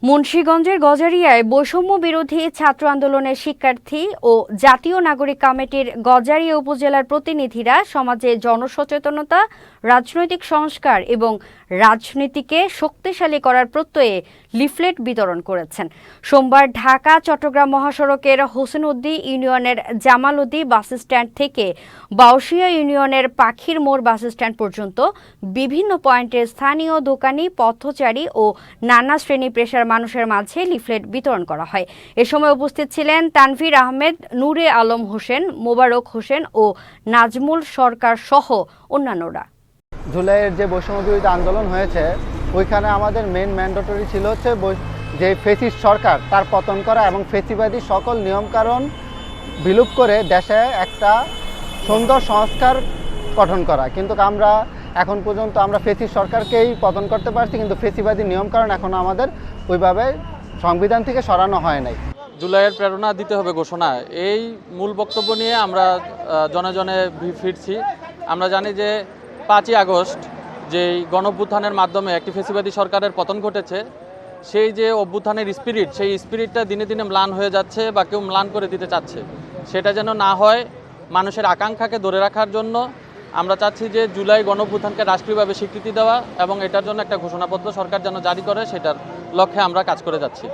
মুন্সিগঞ্জের গজারিয়ায় বৈষম্য বিরোধী ছাত্র আন্দোলনের শিক্ষার্থী ও জাতীয় নাগরিক কমিটির গজারিয়া উপজেলার প্রতিনিধিরা সমাজে জনসচেতনতা, রাজনৈতিক সংস্কার এবং রাজনীতিকে শক্তিশালী করার প্রত্যয়ে লিফলেট বিতরণ করেছেন। সোমবার ঢাকা চট্টগ্রাম মহাসড়কের হোসেনউদ্দি ইউনিয়নের জামালউদ্দি বাসস্ট্যান্ড থেকে বাউশিয়া ইউনিয়নের পাখির মোড় বাসস্ট্যান্ড পর্যন্ত বিভিন্ন পয়েন্টে স্থানীয় দোকানি, পথচারী ও নানা শ্রেণী পেশার মানুষের মাঝে লিফলেট বিতরণ করা হয়। এ সময় উপস্থিত ছিলেন তানভীর আহমেদ, নূরে আলম হোসেন, মোবারক হোসেন ও নাজমুল সরকার সহ অন্যান্যরা। জুলাইয়ের যে বৈষম্য বিরোধী আন্দোলন হয়েছে ওইখানে আমাদের মেন ম্যান্ডেটরি ছিল হচ্ছে যে ফেসিস্ট সরকার তার পতন করা এবং ফেসিবাদী সকল নিয়মকানুন বিলুপ করে দেশে একটা সুন্দর সংস্কার গঠন করা। কিন্তু আমরা এখন পর্যন্ত আমরা ফেসিস্ট সরকারকেই পতন করতে পারছি, কিন্তু ফেসিবাদী নিয়মকানুন এখনও আমাদের ওইভাবে সংবিধান থেকে সরানো হয় নাই। জুলাইয়ের প্রেরণা দিতে হবে ঘোষণা, এই মূল বক্তব্য নিয়ে আমরা জনে জনে ফিরছি। আমরা জানি যে 5ই আগস্ট যেই গণঅভ্যুত্থানের মাধ্যমে একটি ফেসিবাদী সরকারের পতন ঘটেছে, সেই যে অভ্যুত্থানের স্পিরিট, সেই স্পিরিটটা দিনে দিনে ম্লান হয়ে যাচ্ছে বা কেউ ম্লান করে দিতে চাচ্ছে। সেটা যেন না হয়, মানুষের আকাঙ্ক্ষাকে ধরে রাখার জন্য আমরা চাচ্ছি যে জুলাই গণঅভ্যুত্থানকে রাষ্ট্রীয়ভাবে স্বীকৃতি দেওয়া এবং এটার জন্য একটা ঘোষণাপত্র সরকার যেন জারি করে, সেটার লক্ষ্যে আমরা কাজ করে যাচ্ছি।